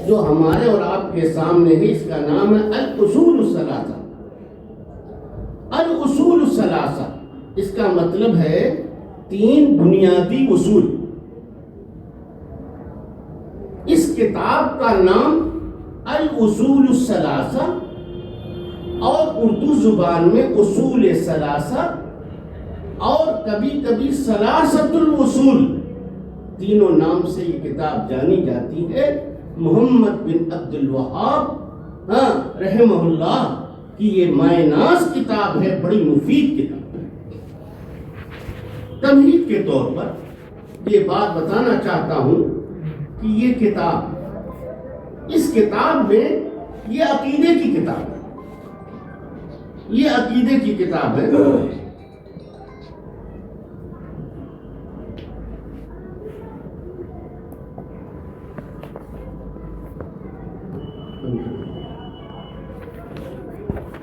جو ہمارے اور آپ کے سامنے ہے، اس کا نام ہے الاصول الثلاثہ۔ الاصول الثلاثہ اس کا مطلب ہے 3 بنیادی اصول۔ اس کتاب کا نام الاصول الثلاثہ اور اردو زبان میں اصول ثلاثہ اور کبھی کبھی ثلاثۃ الاصول، تینوں نام سے یہ کتاب جانی جاتی ہے۔ محمد بن عبد الوہاب رحمہ اللہ کی یہ مائے ناز کتاب ہے، بڑی مفید کتاب ہے۔ تمہید کے طور پر یہ بات بتانا چاہتا ہوں کہ یہ کتاب، اس کتاب میں یہ عقیدے کی کتاب ہے، یہ عقیدے کی کتاب ہے۔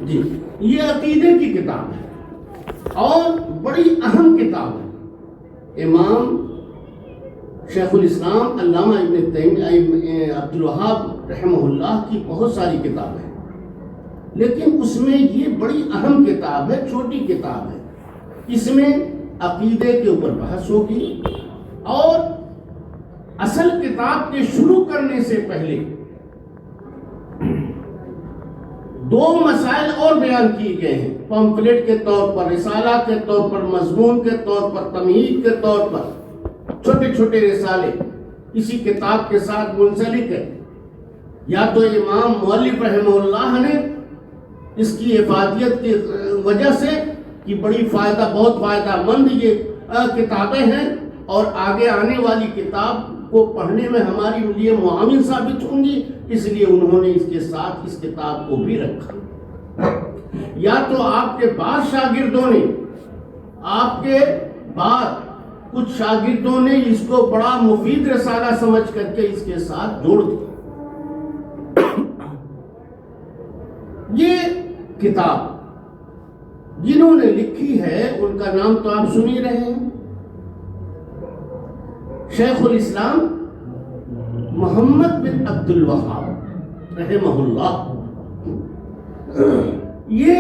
جی، یہ عقیدے کی کتاب ہے اور بڑی اہم کتاب ہے۔ امام شیخ الاسلام علامہ ابن تیمیہ عبد الوہاب رحمہ اللہ کی بہت ساری کتابیں ہیں، لیکن اس میں یہ بڑی اہم کتاب ہے، چھوٹی کتاب ہے۔ اس میں عقیدے کے اوپر بحث ہوگی اور اصل کتاب کے شروع کرنے سے پہلے 2 مسائل اور بیان کیے گئے ہیں، پمفلٹ کے طور پر، رسالہ کے طور پر، مضمون کے طور پر، تمہید کے طور پر، چھوٹے چھوٹے رسالے اسی کتاب کے ساتھ منسلک ہے۔ یا تو امام مؤلف رحمہ اللہ نے اس کی افادیت کی وجہ سے کہ بہت فائدہ مند یہ کتابیں ہیں اور آگے آنے والی کتاب کو پڑھنے میں ہماری لیے معاون ثابت ہوں گی، اس لیے انہوں نے اس کے ساتھ اس کتاب کو بھی رکھا۔ یا تو آپ کے بعد شاگردوں نے، آپ کے بعد کچھ شاگردوں نے اس کو بڑا مفید رسالہ سمجھ کر کے اس کے ساتھ جوڑ دیا۔ یہ کتاب جنہوں نے لکھی ہے ان کا نام تو آپ سن ہی رہے ہیں، شیخ الاسلام محمد بن عبد الوہاب رحمہ اللہ۔ یہ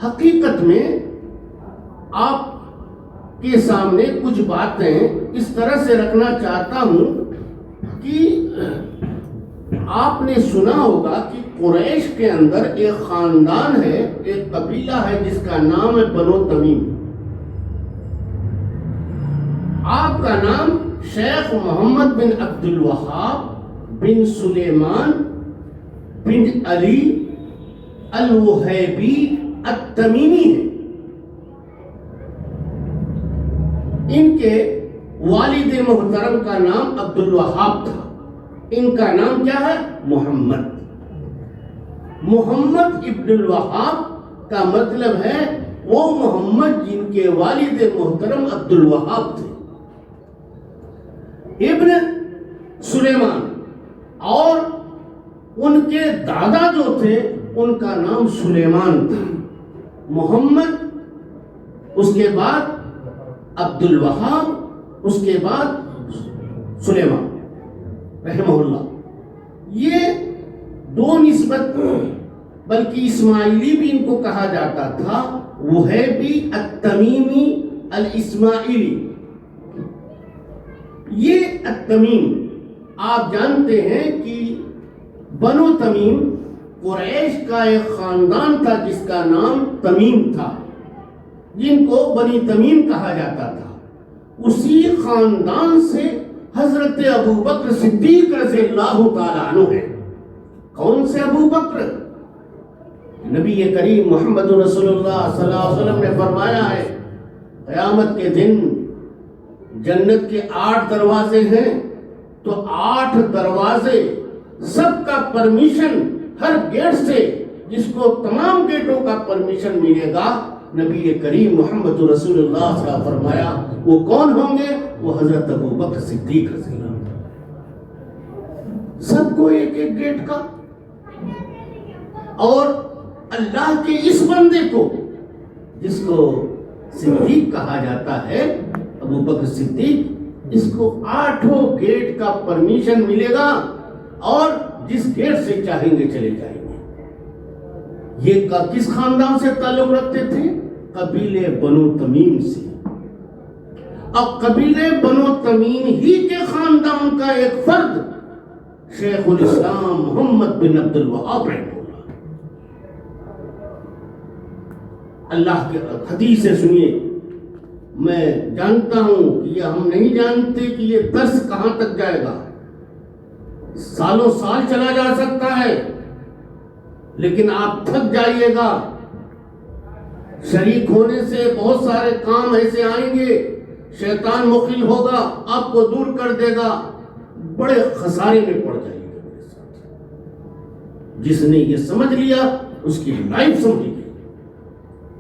حقیقت میں آپ کے سامنے کچھ باتیں اس طرح سے رکھنا چاہتا ہوں کہ آپ نے سنا ہوگا کہ قریش کے اندر ایک خاندان ہے، ایک قبیلہ ہے جس کا نام ہے بنو تمیم۔ آپ کا نام شیخ محمد بن عبد الوہاب بن سلیمان بن علی الوہیبی التمیمی ہے۔ ان کے والد محترم کا نام عبد الوہاب تھا، ان کا نام کیا ہے؟ محمد ابن الوہاب کا مطلب ہے وہ محمد جن کے والد محترم عبد الوہاب تھے۔ ابن سلیمان، اور ان کے دادا جو تھے ان کا نام سلیمان تھا۔ محمد، اس کے بعد عبد الوہاب، اس کے بعد سلیمان رحمہ اللہ۔ یہ 2 نسبت، بلکہ اسماعیلی بھی ان کو کہا جاتا تھا، وہیبی التمیمی الاسماعیلی۔ یہ التمیم، آپ جانتے ہیں کہ بنو تمیم قریش کا ایک خاندان تھا جس کا نام تمیم تھا، جن کو بنی تمیم کہا جاتا تھا۔ اسی خاندان سے حضرت ابو بکر صدیق رضی اللہ تعالیٰ عنہ ہے۔ کون سے ابو بکر؟ نبی کریم محمد رسول اللہ صلی اللہ علیہ وسلم نے فرمایا ہے قیامت کے دن جنت کے 8 دروازے ہیں، تو 8 دروازے سب کا پرمیشن، ہر گیٹ سے جس کو تمام گیٹوں کا پرمیشن ملے گا، نبی کریم محمد رسول اللہ صلی اللہ علیہ وسلم فرمایا وہ کون ہوں گے؟ وہ حضرت ابو بکر صدیق رضی اللہ عنہ۔ سب کو ایک ایک گیٹ کا، اور اللہ کے اس بندے کو جس کو صدیق کہا جاتا ہے، ابو بکر صدیق، اس کو 8 گیٹ کا پرمیشن ملے گا، اور جس گیٹ سے چاہیں گے چلے جائیں گے۔ یہ کس خاندان سے تعلق رکھتے تھے؟ قبیلے بنو تمیم سے۔ اب قبیلے بنو تمیم ہی کے خاندان کا ایک فرد شیخ الاسلام محمد بن عبد الوہاب رحمہ اللہ کے حدیث سے سنیے۔ میں جانتا ہوں کہ یہ ہم نہیں جانتے کہ یہ درس کہاں تک جائے گا، سالوں سال چلا جا سکتا ہے، لیکن آپ تھک جائیے گا۔ شریک ہونے سے بہت سارے کام ایسے آئیں گے، شیطان مخل ہوگا، آپ کو دور کر دے گا، بڑے خسارے میں پڑ جائیے گا میرے ساتھ۔ جس نے یہ سمجھ لیا اس کی لائف سمجھ گئی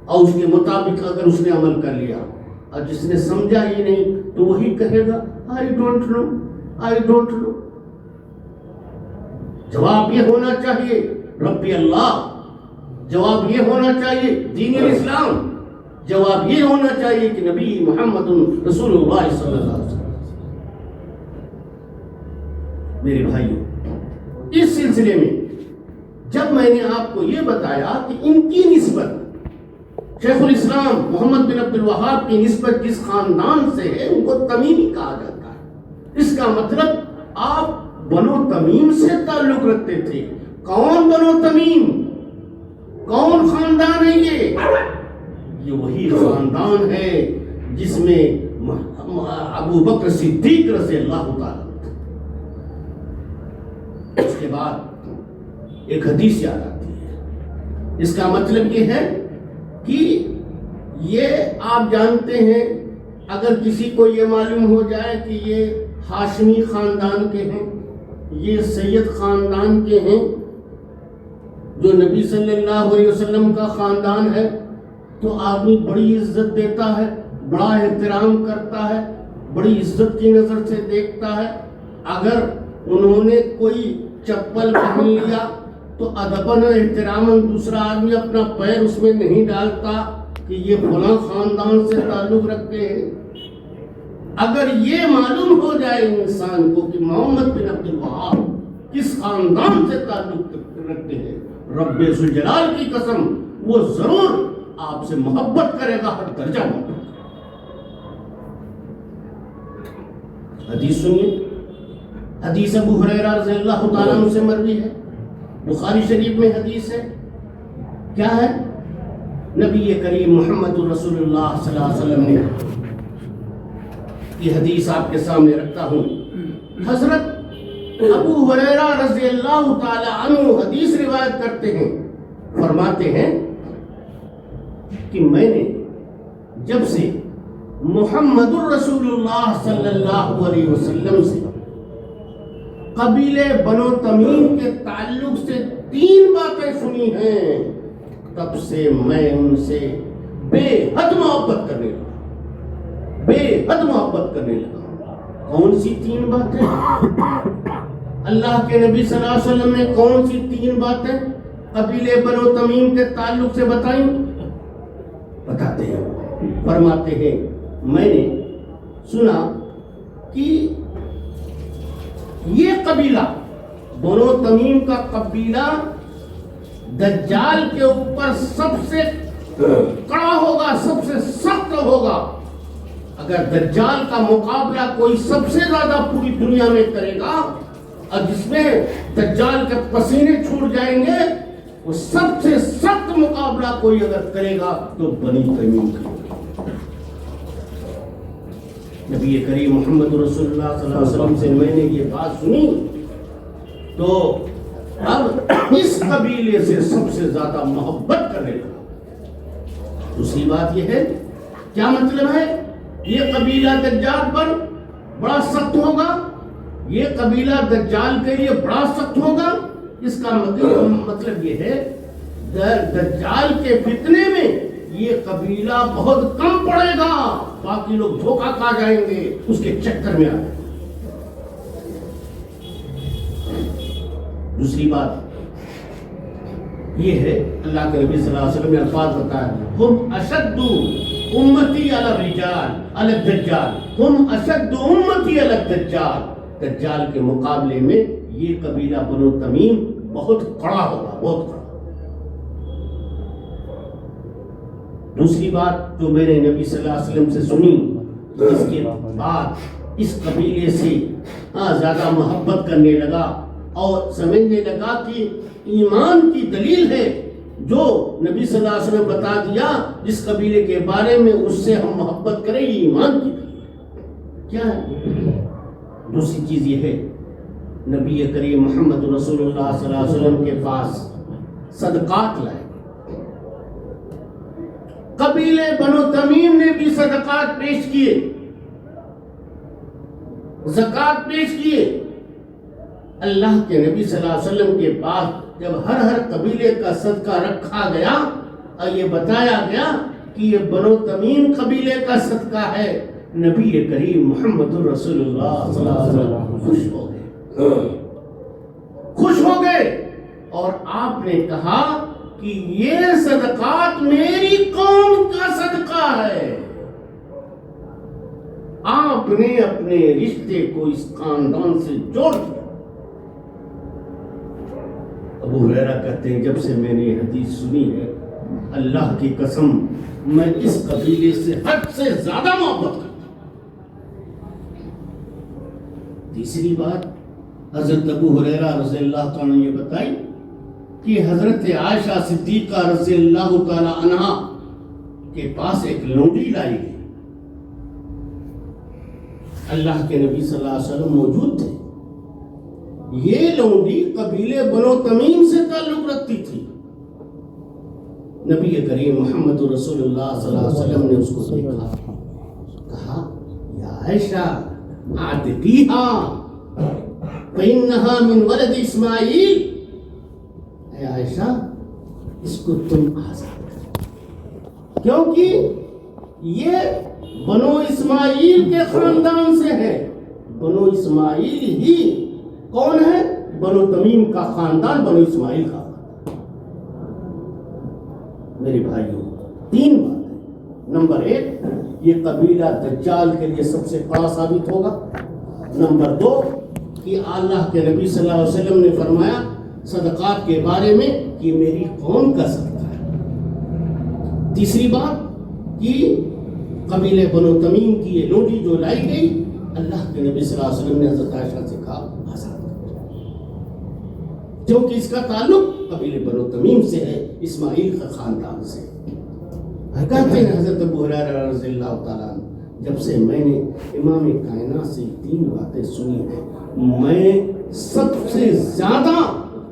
اور اس کے مطابق اگر اس نے عمل کر لیا، اور جس نے سمجھا ہی نہیں تو وہی کہے گا I don't know, I don't know. جواب یہ ہونا چاہیے ربی اللہ، جواب یہ ہونا چاہیے دین الاسلام، جواب یہ ہونا چاہیے کہ نبی محمد رسول اللہ صلی اللہ علیہ وسلم۔ میرے بھائیوں، اس سلسلے میں جب میں نے آپ کو یہ بتایا کہ ان کی نسبت شیخ الاسلام محمد بن عبد الوہاب کی نسبت جس خاندان سے ہے ان کو تمیمی کہا جاتا ہے، اس کا مطلب آپ بنو تمیم سے تعلق رکھتے تھے۔ کون بنو تمیم؟ کون خاندان ہے یہ وہی خاندان ہے جس میں ابو بکر صدیق رضی اللہ تعالیٰ۔ اس کے بعد ایک حدیث یاد آتی ہے، اس کا مطلب یہ ہے کہ یہ آپ جانتے ہیں، اگر کسی کو یہ معلوم ہو جائے کہ یہ ہاشمی خاندان کے ہیں، یہ سید خاندان کے ہیں، جو نبی صلی اللہ علیہ وسلم کا خاندان ہے، تو آدمی بڑی عزت دیتا ہے، بڑا احترام کرتا ہے، بڑی عزت کی نظر سے دیکھتا ہے۔ اگر انہوں نے کوئی چپل پہن لیا تو ادباً احتراماً دوسرا آدمی اپنا پیر اس میں نہیں ڈالتا کہ یہ فلاں خاندان سے تعلق رکھتے ہیں۔ اگر یہ معلوم ہو جائے انسان کو کہ محمد بن عبد الوہاب کس خاندان سے تعلق رکھتے ہیں، رب ذوالجلال کی قسم وہ ضرور آپ سے محبت کرے گا، ہر درجہ محبت۔ حدیث سنیے، حدیث ابو ہریرہ رضی اللہ تعالیٰ عنہ سے مروی ہے، بخاری شریف میں حدیث ہے۔ کیا ہے؟ نبی کریم محمد رسول اللہ صلی اللہ علیہ وسلم نے یہ حدیث آپ کے سامنے رکھتا ہوں۔ حضرت ابو ہریرہ رضی اللہ تعالی عنہ حدیث روایت کرتے ہیں، فرماتے ہیں کہ میں نے جب سے محمد الرسول اللہ صلی اللہ علیہ وسلم سے قبیلے بنو تمیم کے تعلق سے 3 باتیں سنی ہیں، تب سے میں ان سے بے حد محبت کرنے لگا، بے حد محبت کرنے لگا۔ کون سی 3 باتیں؟ اللہ کے نبی صلی اللہ علیہ وسلم نے کون سی 3 باتیں قبیلے بنو تمیم کے تعلق سے بتائیں؟ بتاتے ہیں، فرماتے ہیں میں نے سنا کہ یہ قبیلہ بنو تمیم کا قبیلہ دجال کے اوپر سب سے کڑا ہوگا، سب سے سخت ہوگا۔ اگر دجال کا مقابلہ کوئی سب سے زیادہ پوری دنیا میں کرے گا اور جس میں دجال کے پسینے چھوٹ جائیں گے، وہ سب سے سخت مقابلہ کوئی اگر کرے گا تو بنی تمیم کا۔ نبی کریم محمد رسول اللہ صلی اللہ علیہ وسلم سے میں نے یہ بات سنی تو اب اس قبیلے سے سب سے زیادہ محبت کرنے لگا۔ دوسری بات یہ ہے، کیا مطلب ہے؟ یہ قبیلہ دجال پر بڑا سخت ہوگا، یہ قبیلہ دجال کے لیے بڑا سخت ہوگا۔ اس کا مطلب یہ ہے دجال کے فتنے میں یہ قبیلہ بہت کم پڑے گا، باقی لوگ دھوکہ کھا جائیں گے، اس کے چکر میں آ جائیں گے۔ دوسری بات یہ ہے، اللہ کے نبی صلی اللہ علیہ وسلم نے الفاظ بتایا، ہم اشد امتی علی الرجال علی الدجال، ہم اشد امتی علی الدجال، دجال کے مقابلے میں یہ قبیلہ بنو تمیم بہت کڑا ہوگا، بہت کڑا۔ دوسری بات جو میں نے نبی صلی اللہ علیہ وسلم سے سنی، اس کے بعد اس قبیلے سے زیادہ محبت کرنے لگا اور سمجھنے لگا کہ ایمان کی دلیل ہے جو نبی صلی اللہ علیہ وسلم بتا دیا، جس قبیلے کے بارے میں اس سے ہم محبت کریں، یہ ایمان کی دلیل کیا ہے؟ دوسری چیز یہ ہے، نبی کریم محمد رسول اللہ صلی اللہ علیہ وسلم کے پاس صدقات لائے۔ قبیلے بنو تمیم نے بھی صدقات پیش کیے، زکات پیش کیے۔ اللہ کے نبی صلی اللہ علیہ وسلم کے پاس جب ہر قبیلے کا صدقہ رکھا گیا اور یہ بتایا گیا کہ یہ بنو تمیم قبیلے کا صدقہ ہے، نبی کریم محمد رسول اللہ صلی اللہ علیہ وسلم خوش ہو گئے، خوش ہو گئے، اور آپ نے کہا کہ یہ صدقات میری قوم کا صدقہ ہے۔ آپ نے اپنے رشتے کو اس خاندان سے جوڑ دیا۔ ابو ہریرہ کہتے ہیں جب سے میں نے یہ حدیث سنی ہے، اللہ کی قسم میں اس قبیلے سے حد سے زیادہ محبت کرتا ہوں۔ تیسری بات حضرت ابو ہریرہ رضی اللہ تعالیٰ نے یہ بتائی کہ حضرت عائشہ صدیقہ رضی اللہ تعالیٰ عنہا کے پاس ایک لونڈی لائی گئی۔ اللہ کے نبی صلی اللہ علیہ وسلم موجود تھے۔ یہ لونڈی قبیلے بنو تمیم سے تعلق رکھتی تھی۔ نبی کریم محمد رسول اللہ صلی اللہ علیہ وسلم نے اس کو دیکھا، کہا یا عائشہ اعتقیہا فإنہا من ولد اسماعیل، اے عائشہ اس کو تم آزاد کرو، کیونکہ یہ بنو اسماعیل کے خاندان سے ہے۔ بنو اسماعیل ہی کون ہے؟ بنو تمیم کا خاندان، بنو اسماعیل کا خاندان۔ میرے بھائیوں، تین باتیں۔ نمبر ایک، یہ قبیلہ دجال کے لیے سب سے بڑا ثابت ہوگا۔ نمبر دو، کہ اللہ کے نبی صلی اللہ علیہ وسلم نے فرمایا صدقات کے بارے میں کہ میری قوم کا صدقہ ہے۔ تیسری بات کہ قبیلے بنو تمیم کی یہ لونڈی جو لائی گئی، اللہ کے نبی صلی اللہ علیہ وسلم نے حضرت عائشہ سے کہا آزاد کر، کیونکہ اس کا تعلق قبیلے بنو تمیم سے ہے، اسماعیل کا خاندان سے۔ کہتے ہیں حضرت ابو ہریرہ رضی اللہ تعالیٰ عنہ، جب سے میں نے امام کائنات سے تین باتیں سنی ہیں، میں سب سے زیادہ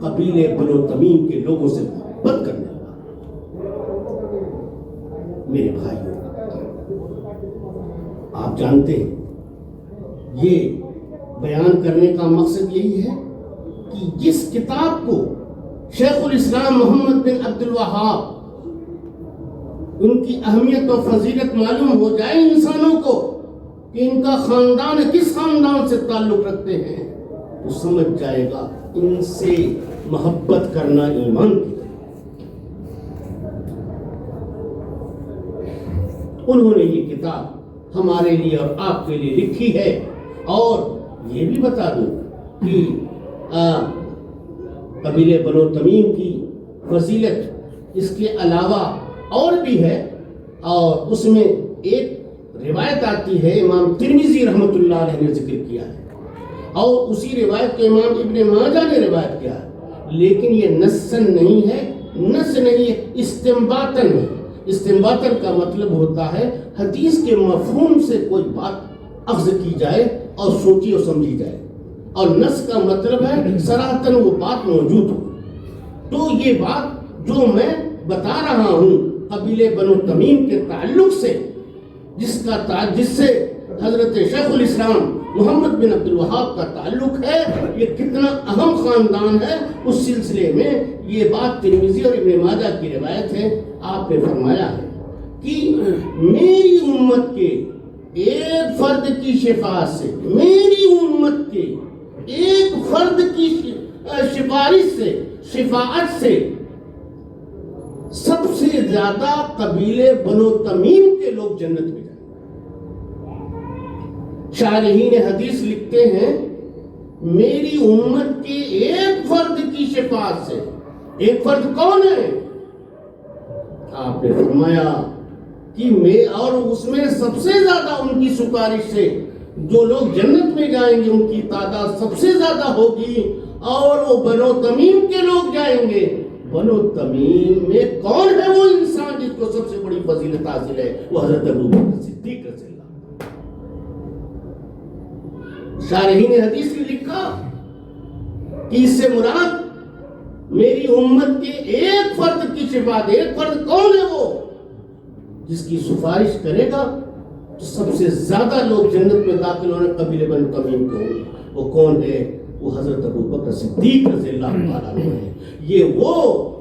قبیلے بنو تمیم کے لوگوں سے محبت کرنے لگا۔ میرے بھائیوں، آپ جانتے ہیں یہ بیان کرنے کا مقصد یہی ہے کہ جس کتاب کو شیخ الاسلام محمد بن عبد الوہاب، ان کی اہمیت و فضیلت معلوم ہو جائے انسانوں کو کہ ان کا خاندان کس خاندان سے تعلق رکھتے ہیں، تو سمجھ جائے گا ان سے محبت کرنا ایمان کی۔ انہوں نے یہ کتاب ہمارے لیے اور آپ کے لیے لکھی ہے، اور یہ بھی بتا دوں کہ قبیلے بنو تمیم کی فضیلت اس کے علاوہ اور بھی ہے، اور اس میں ایک روایت آتی ہے، امام ترمذی رحمۃ اللہ علیہ نے ذکر کیا ہے، اور اسی روایت کے امام ابن ماجہ نے روایت کیا ہے، لیکن یہ نصًا نہیں ہے، نص نہیں ہے، استنباطاً ہے۔ استنباطاً کا مطلب ہوتا ہے حدیث کے مفہوم سے کوئی بات اخذ کی جائے اور سوچی اور سمجھی جائے، اور نص کا مطلب ہے صراحتاً وہ بات موجود ہو۔ تو یہ بات جو میں بتا رہا ہوں قبیلے بنو تمیم کے تعلق سے، جس سے حضرت شیخ الاسلام محمد بن عبد الوہاب کا تعلق ہے، یہ کتنا اہم خاندان ہے، اس سلسلے میں یہ بات ترمذی اور ابن ماجہ کی روایت ہے۔ آپ نے فرمایا ہے کہ میری امت کے ایک فرد کی شفاعت سے، میری امت کے ایک فرد کی سفارش سے، شفاعت سے سب سے زیادہ قبیلے بنو تمیم کے لوگ جنت میں جائیں۔ شارحین حدیث لکھتے ہیں میری امت کے ایک فرد کی شفاعت سے. ایک فرد کون ہے؟ آپ نے فرمایا کہ میں اور اس میں سب سے زیادہ ان کی سفارش سے جو لوگ جنت میں جائیں گے ان کی تعداد سب سے زیادہ ہوگی، اور وہ بنو تمیم کے لوگ جائیں گے. بنو تمیم میں کون ہے وہ انسان جس کو سب سے بڑی فضیلت حاصل ہے؟ وہ حضرت ابوبکر صدیق رضی اللہ. شارحین حدیث نے لکھا کہ اس سے مراد میری امت کے ایک فرد کی شفاعت. ایک فرد کون ہے؟ وہ جس کی سفارش کرے گا تو سب سے زیادہ لوگ جنت میں داخل ہونے قبیلے بنو تمیم کے ہوں گے. وہ کون ہے؟ وہ حضرت ابوبکر صدیق رضی اللہ تعالیٰ عنہ ہے. یہ وہ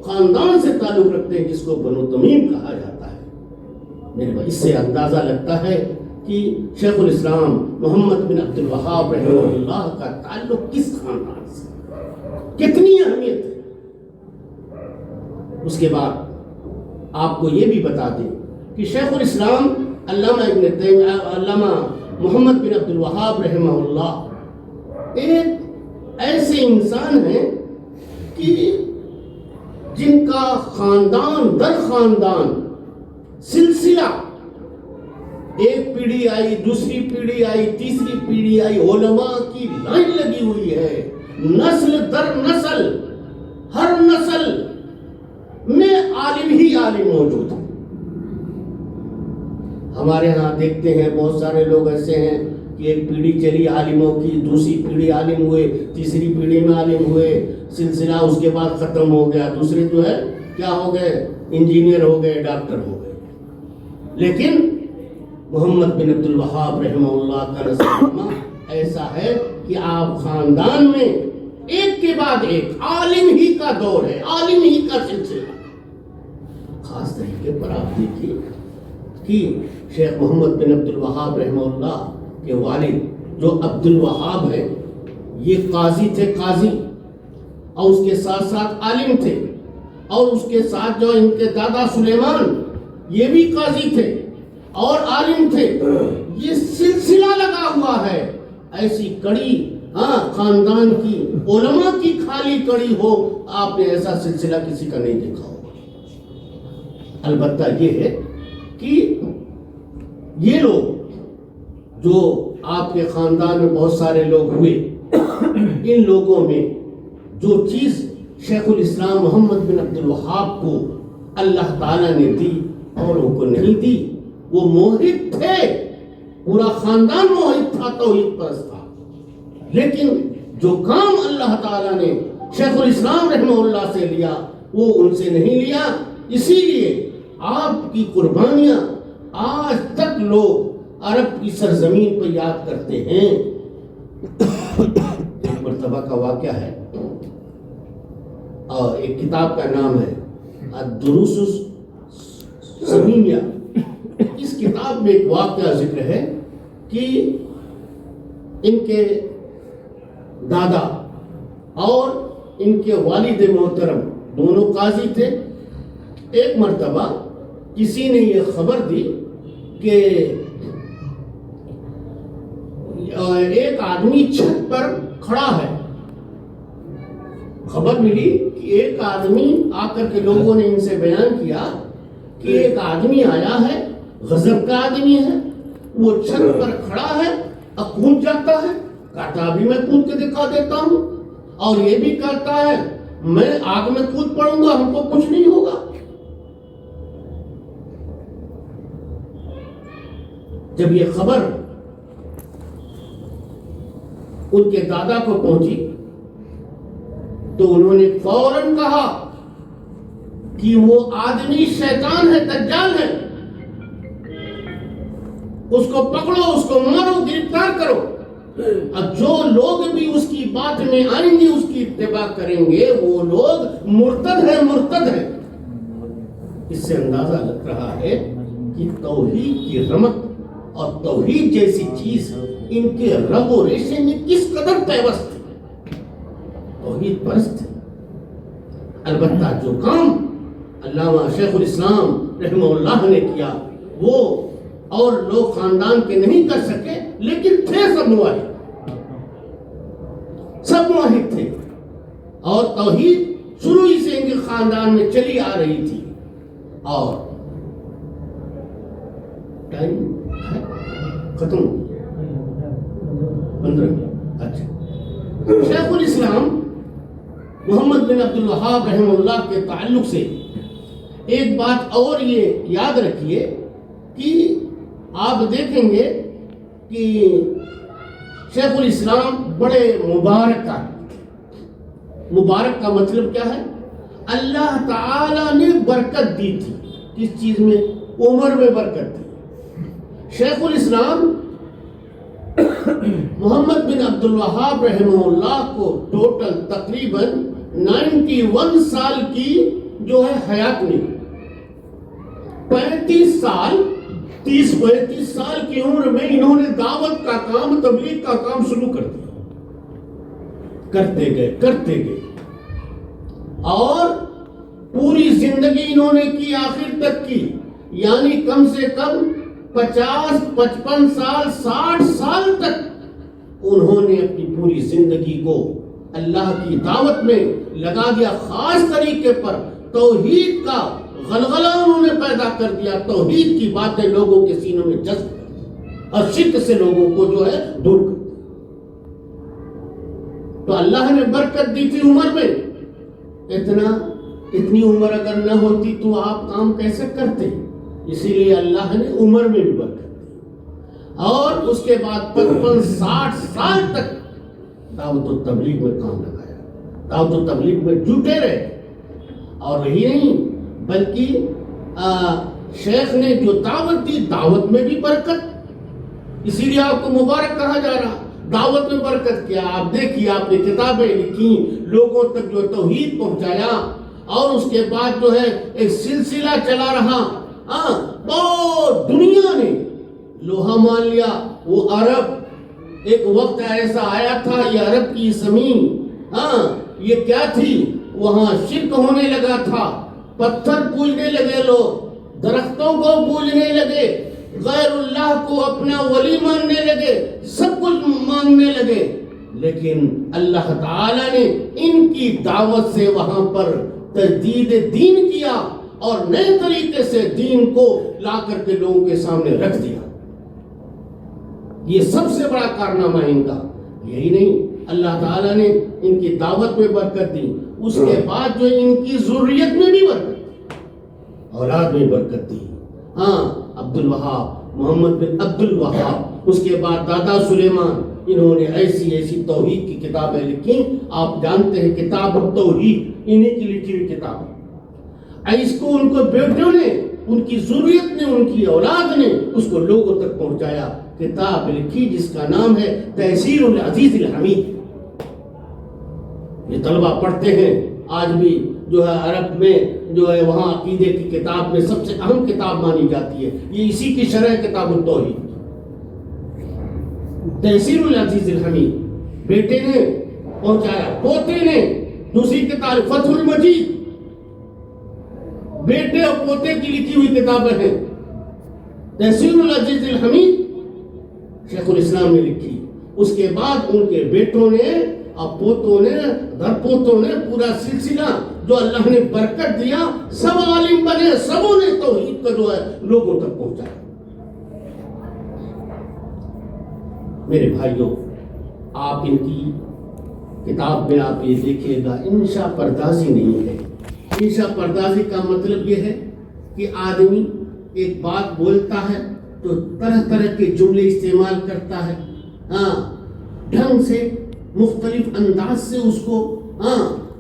خاندان سے تعلق رکھتے ہیں جس کو بنو تمیم کہا جاتا ہے. میرے بھائی، اس سے اندازہ لگتا ہے کہ شیخ الاسلام محمد بن عبد الوہاب رحمہ اللہ کا تعلق کس خاندان سے، کتنی اہمیت ہے. اس کے بعد آپ کو یہ بھی بتا دیں کہ شیخ الاسلام علامہ محمد بن عبد الوہاب رحمہ اللہ ایک ایسے انسان ہیں کہ جن کا خاندان در خاندان سلسلہ، ایک پیڑھی آئی، دوسری پیڑھی آئی، تیسری پیڑھی آئی، علماء کی لائن لگی ہوئی ہے. نسل در نسل، ہر نسل میں عالم ہی عالم موجود ہے. ہمارے ہاں دیکھتے ہیں بہت سارے لوگ ایسے ہیں کہ ایک پیڑھی چلی عالموں کی، دوسری پیڑھی عالم ہوئے، تیسری پیڑھی میں عالم ہوئے، سلسلہ اس کے بعد ختم ہو گیا. دوسرے جو ہے کیا ہو گئے؟ انجینئر ہو گئے، ڈاکٹر ہو گئے. لیکن محمد بن عبد الوہاب رحمہ اللہ کا نظام ایسا ہے کہ آپ خاندان میں ایک کے بعد ایک عالم ہی کا دور ہے، عالم ہی کا سلسلہ. خاص طریقے پر آپ دیکھیے کہ شیخ محمد بن عبد الوہاب رحمہ اللہ کے والد جو عبد الوہاب ہے، یہ قاضی تھے، قاضی، اور اس کے ساتھ ساتھ عالم تھے. اور اس کے ساتھ جو ان کے دادا سلیمان، یہ بھی قاضی تھے اور عالم تھے. یہ سلسلہ لگا ہوا ہے. ایسی کڑی خاندان کی، علماء کی خالی کڑی ہو، آپ نے ایسا سلسلہ کسی کا نہیں دیکھا ہوگا. البتہ یہ ہے کہ یہ لوگ جو آپ کے خاندان میں بہت سارے لوگ ہوئے، ان لوگوں میں جو چیز شیخ الاسلام محمد بن عبد الوہاب کو اللہ تعالیٰ نے دی اور ان کو نہیں دی، وہ موحد تھے. پورا خاندان موحد تھا، توحید پرست تھا. لیکن جو کام اللہ تعالیٰ نے شیخ الاسلام رحمہ اللہ سے لیا وہ ان سے نہیں لیا. اسی لیے آپ کی قربانیاں آج تک لوگ عرب کی سرزمین پر یاد کرتے ہیں. ایک مرتبہ کا واقعہ ہے، اور ایک کتاب کا نام ہے الدروس السمیمیہ. اس کتاب میں ایک واقعہ ذکر ہے کہ ان کے دادا اور ان کے والد محترم دونوں قاضی تھے. ایک مرتبہ کسی نے یہ خبر دی کہ ایک آدمی چھت پر کھڑا ہے. خبر ملی کہ ایک آدمی آ کر کے، لوگوں نے ان سے بیان کیا کہ ایک آدمی آیا ہے، غضب کا آدمی ہے، وہ چھت پر کھڑا ہے، اب کود جاتا ہے. کہتا ابھی میں کود کے دکھا دیتا ہوں، اور یہ بھی کہتا ہے میں آگ میں کود پڑوں گا، ہم کو کچھ نہیں ہوگا. جب یہ خبر ان کے دادا کو پہنچی تو انہوں نے فوراً کہا کہ وہ آدمی شیطان ہے، دجال ہے، اس کو پکڑو، اس کو مارو، گرفتار کرو. اب جو لوگ بھی اس کی بات میں آئیں گے، اس کی اتباع کریں گے، وہ لوگ مرتد ہیں، مرتد ہیں. اس سے اندازہ لگ رہا ہے کہ توحید کی رمق اور توحید جیسی چیز ان کے رگ و ریشے میں کس قدر پیوست ہے. توحید پرست ہے. البتہ جو کام علامہ شیخ الاسلام رحمہ اللہ نے کیا وہ اور لوگ خاندان کے نہیں کر سکے، لیکن تھے سب موالد. سب موحد تھے اور توحید شروع ہی سے ان کے خاندان میں چلی آ رہی تھی. اور ٹائم ختم ہو گیا 15 منٹ. اچھا, شیخ الاسلام محمد بن عبد الوہاب رحمہ اللہ کے تعلق سے ایک بات اور یہ یاد رکھیے کہ آپ دیکھیں گے کہ شیخ الاسلام بڑے مبارک کا, مبارک کا مطلب کیا ہے؟ اللہ تعالیٰ نے برکت دی تھی. کس چیز میں؟ عمر میں برکت دی. شیخ الاسلام محمد بن عبد الوہاب رحمہ اللہ کو ٹوٹل تقریباً 91 سال کی جو ہے حیات میں 35 سال 30-35 سال کی عمر میں انہوں نے دعوت کا کام, تبلیغ کا کام شروع کر دیا. کرتے گئے اور پوری زندگی انہوں نے کی, آخر تک کی. یعنی کم سے کم 50-55 سال 60 سال تک انہوں نے اپنی پوری زندگی کو اللہ کی دعوت میں لگا دیا. خاص طریقے پر توحید کا غلغلہ انہوں نے پیدا کر دیا, توحید کی باتیں لوگوں کے سینوں میں جذب کر دی اور شرک سے لوگوں کو جو ہے دور کر دیا. تو اللہ نے برکت دی تھی عمر میں. اتنی عمر اگر نہ ہوتی تو آپ کام کیسے کرتے؟ اسی لیے اللہ نے عمر میں بھی برکت دی. اور اس کے بعد 55-60 سال تک دعوت و تبلیغ میں کام لگایا, دعوت و تبلیغ میں جٹے رہے. اور یہی نہیں بلکہ شیخ نے جو دعوت دی, دعوت میں بھی برکت. اسی لیے آپ کو مبارک کہا جا رہا, دعوت میں برکت کیا. آپ دیکھیے, آپ نے کتابیں لکھی, لوگوں تک جو توحید پہنچایا, اور اس کے بعد جو ہے ایک سلسلہ چلا رہا. بہت دنیا نے لوہا مان لیا. وہ عرب, ایک وقت ایسا آیا تھا, یہ عرب کی زمین یہ کیا تھی؟ وہاں شرک ہونے لگا تھا, پتھر پوجنے لگے لوگ, درختوں کو پوجنے لگے, غیر اللہ کو اپنا ولی ماننے لگے, سب کچھ مانگنے لگے. لیکن اللہ تعالیٰ نے ان کی دعوت سے وہاں پر تجدید دین کیا اور نئے طریقے سے دین کو لا کر کے لوگوں کے سامنے رکھ دیا. یہ سب سے بڑا کارنامہ ان کا. یہی نہیں, اللہ تعالیٰ نے ان کی دعوت میں برکت دی. اس کے بعد جو ان کی ذریت میں بھی برکت دی, اولاد میں برکت دی. عبد الوہاب, محمد بن عبد الوہاب, اس کے بعد دادا سلیمان, انہوں نے ایسی توحید کی کتابیں لکھی. آپ جانتے ہیں کتاب التوحید انہی کی لکھی ہوئی کتاب ہے. اس کو ان کو بیٹوں نے, ان کی ذریت نے, ان کی اولاد نے اس کو لوگوں تک پہنچایا. کتاب لکھی جس کا نام ہے تیسیر العزیز الحمید. یہ طلبہ پڑھتے ہیں آج بھی, جو ہے عرب میں جو ہے وہاں عقیدے کی کتاب میں سب سے اہم کتاب مانی جاتی ہے. یہ اسی کی شرح کتاب التوحید, تیسیر العزیز الحمید. بیٹے نے پہنچایا, پوتے نے دوسری کتاب فتح المجید, بیٹے اور پوتے کی لکھی ہوئی کتابیں ہیں. تیسیر العزیز الحمید شیخ الاسلام نے لکھی. اس کے بعد ان کے بیٹوں نے اور پوتوں نے, در پوتوں نے پورا سلسلہ جو اللہ نے برکت دیا, سب عالم بنے, سبوں نے توحید کا جو ہے لوگوں تک پہنچایا. میرے بھائیوں, آپ ان کی کتاب میں آپ یہ دیکھیے گا, انشاء پردازی نہیں ہے. انشاء پردازی کا مطلب یہ ہے کہ آدمی ایک بات بولتا ہے تو طرح طرح کے جملے استعمال کرتا ہے, ڈھنگ سے, مختلف انداز سے اس کو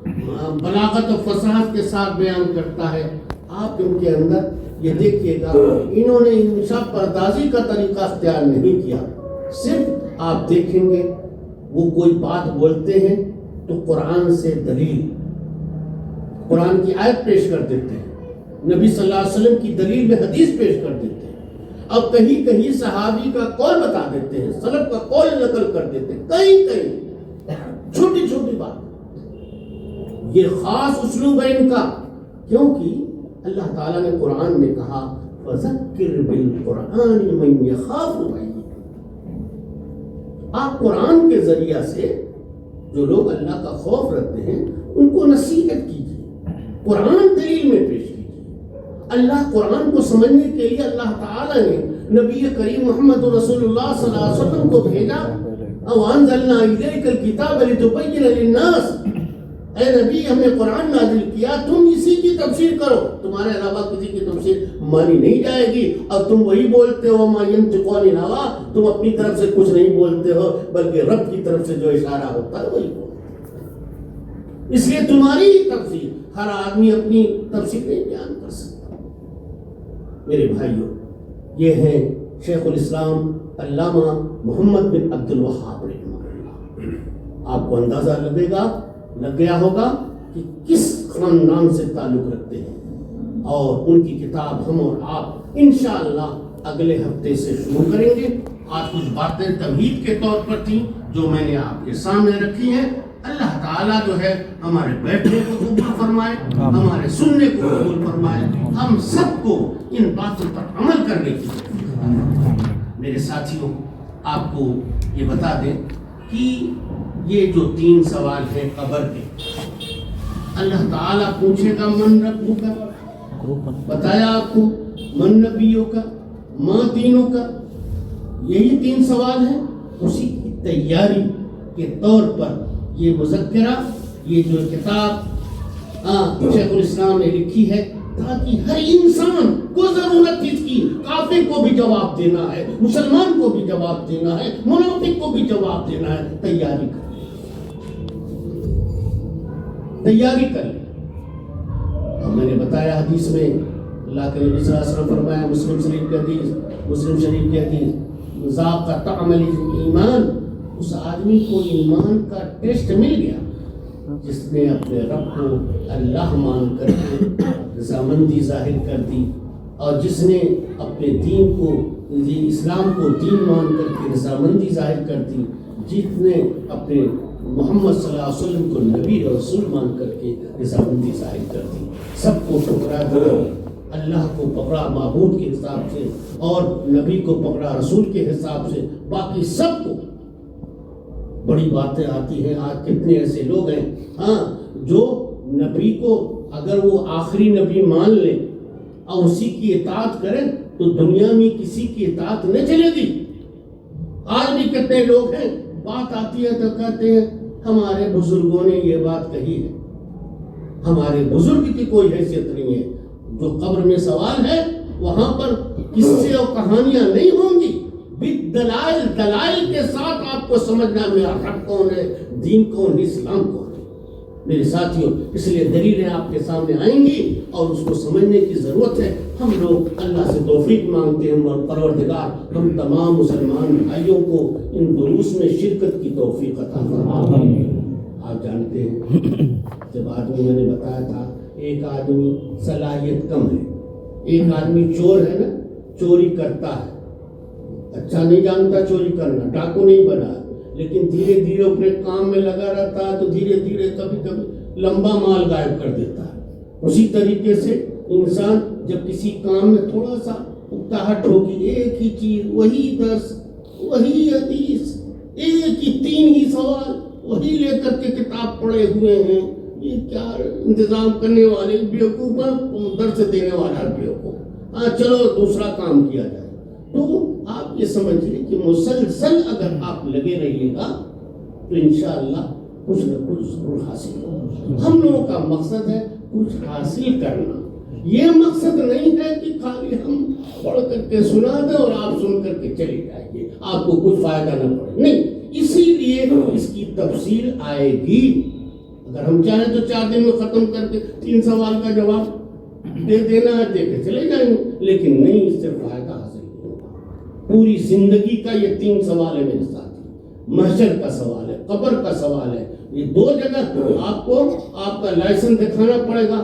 بلاغت و فصاحت کے ساتھ بیان کرتا ہے. آپ ان کے اندر یہ دیکھیے گا, انہوں نے انشاء پردازی کا طریقہ اختیار نہیں کیا. صرف آپ دیکھیں گے وہ کوئی بات بولتے ہیں تو قرآن سے دلیل, قرآن کی آیت پیش کر دیتے ہیں, نبی صلی اللہ علیہ وسلم کی دلیل میں حدیث پیش کر دیتے ہیں, اب کہیں کہیں صحابی کا قول بتا دیتے ہیں, سلف کا قول نقل کر دیتے ہیں, کہیں چھوٹی چھوٹی بات. یہ خاص اسلوب ہے ان کا, کیونکہ اللہ تعالیٰ نے قرآن میں کہا فَذَكِّرْ بِالْقُرْآنِ مَنْ يَخَافُ وَعِيدِ. آپ قرآن کے ذریعہ سے جو لوگ اللہ کا خوف رکھتے ہیں ان کو نصیحت کیجیے، قرآن دلیل میں پیش کیجیے۔ اللہ قرآن کو سمجھنے کے لیے اللہ تعالیٰ نے نبی کریم محمد رسول اللہ صلی اللہ علیہ وسلم کو بھیجا۔ وَأَنزَلْنَا إِلَيْكَ الْكِتَابَ لِتُبَيِّنَ لِلنَّاسِ، اے نبی ہم نے قرآن نازل کیا، تم اسی کی تفسیر کرو، تمہارے علاوہ کسی کی تفسیر مانی نہیں جائے گی۔ اور تم وہی بولتے ہو مَا يَنطِقُ عَنِ الْهَوَىٰ، تم اپنی طرف سے کچھ نہیں بولتے ہو بلکہ رب کی طرف سے جو اشارہ ہوتا ہے وہی بولتے، اس لیے تمہاری ہی تفسیر، ہر آدمی اپنی تفسیر نہیں بیان کر سکتا۔ میرے بھائیوں، یہ ہیں شیخ الاسلام علامہ محمد بن عبد الوہاب رحمہ اللہ۔ آپ کو اندازہ لگ گیا ہوگا کہ کس خاندان سے تعلق رکھتے ہیں، اور ان کی کتاب ہم اور آپ انشاءاللہ اگلے ہفتے سے شروع کریں گے۔ آج کچھ باتیں تمہید کے طور پر تھیں جو میں نے آپ کے سامنے رکھی ہیں۔ اللہ تعالیٰ جو ہے ہمارے بیٹھنے کو قبول فرمائے، ہمارے سننے کو قبول فرمائے، ہم سب کو ان باتوں پر عمل کرنے کی۔ میرے ساتھیوں، آپ کو یہ بتا دیں کہ یہ جو 3 سوال ہیں قبر کے، اللہ تعالیٰ پوچھے گا من ربک کا، بتایا آپ کو، من نبیوں کا، ما دینوں کا، یہی 3 سوال ہیں۔ اسی کی تیاری کے طور پر یہ مذکرہ، یہ جو کتاب شیخ الاسلام نے لکھی ہے، تاکہ ہر انسان کو ضرورت اس کی، کافر کو بھی جواب دینا ہے، مسلمان کو بھی جواب دینا ہے، منافق کو بھی جواب دینا ہے، تیاری کر لیں۔ اور میں نے بتایا حدیث میں اللہ کے نبی صلی اللہ علیہ وسلم فرمایا، مسلم شریف کی حدیث، ذاق طعم الایمان، اس آدمی کو ایمان کا ٹیسٹ مل گیا جس نے اپنے رب کو اللہ مان کر کے رضامندی ظاہر کر دی، اور جس نے اپنے دین کو، اسلام کو دین مان کر کے رضامندی ظاہر کر دی، جس نے اپنے محمد صلی اللہ علیہ وسلم کو نبی اور رسول مان کر کے رضامندی ظاہر کر دی۔ سب کو ٹھکرا دیا، اللہ کو پکڑا معبود کے حساب سے، اور نبی کو پکڑا رسول کے حساب سے، باقی سب کو بڑی باتیں آتی ہیں۔ آج کتنے ایسے لوگ ہیں جو نبی کو اگر وہ آخری نبی مان لیں اور اسی کی اطاعت کریں تو دنیا میں کسی کی اطاعت نہیں چلے گی۔ آج بھی کتنے لوگ ہیں، بات آتی ہے تو کہتے ہیں ہمارے بزرگوں نے یہ بات کہی ہے۔ ہمارے بزرگ کی کوئی حیثیت نہیں ہے۔ جو قبر میں سوال ہے وہاں پر قصے اور کہانیاں نہیں ہوں گی، دلائل کے ساتھ آپ کو سمجھنا میرا حق کون ہے، دین کون ہے، اسلام کون ہے۔ میرے ساتھیوں، اس لیے دلیلیں آپ کے سامنے آئیں گی اور اس کو سمجھنے کی ضرورت ہے۔ ہم لوگ اللہ سے توفیق مانگتے ہیں، اور پروردگار ہم تمام مسلمان بھائیوں کو ان دروس میں شرکت کی توفیق عطا فرمائے۔ آپ جانتے ہیں جب آدمی، میں نے بتایا تھا، ایک آدمی صلاحیت کم ہے، ایک آدمی چور ہے نا، چوری کرتا ہے، اچھا نہیں جانتا چوری کرنا، ڈاکو نہیں بنا، لیکن دھیرے دھیرے اپنے کام میں لگا رہتا ہے تو دھیرے دھیرے کبھی کبھی لمبا مال غائب کر دیتا ہے۔ اسی طریقے سے انسان جب کسی کام میں تھوڑا سا اکتاہٹ ہوگی، ایک ہی چیز، وہی درس، وہی حدیث، ایک ہی 3 ہی سوال، وہی لے کر کے کتاب پڑھے ہوئے ہیں، یہ کیا انتظام کرنے والے بیوقوف، درس دینے والا بیوقوف، چلو دوسرا کام کیا جائے۔ تو آپ یہ سمجھیے کہ مسلسل اگر آپ لگے رہیے گا تو انشاءاللہ کچھ نہ کچھ ضرور حاصل ہوگا۔ ہم لوگوں کا مقصد ہے کچھ حاصل کرنا، یہ مقصد نہیں ہے کہ خالی ہم پڑھ کر کے سنا دیں اور آپ سن کر کے چلے جائیے، آپ کو کچھ فائدہ نہ پڑے، نہیں۔ اسی لیے اس کی تفصیل آئے گی۔ اگر ہم چاہیں تو 4 دن میں ختم کر کے 3 سوال کا جواب دے دینا ہے، دے کے چلے جائیں گے، لیکن نہیں، اس سے فائدہ حاصل ہوگا۔ پوری زندگی کا یہ 3 سوال ہے میرے ساتھ، محشر کا سوال ہے، قبر کا سوال ہے، یہ 2 جگہ آپ کو آپ کا لائسنس دکھانا پڑے گا،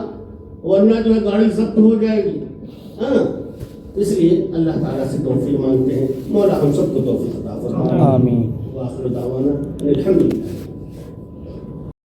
ورنہ جو ہے گاڑی ضبط ہو جائے گی۔ اس لیے اللہ تعالیٰ سے توفیق مانگتے ہیں، مولا ہم سب کو توفیق عطا فرمائے۔ آمین۔ وآخر دعوانا الحمدللہ۔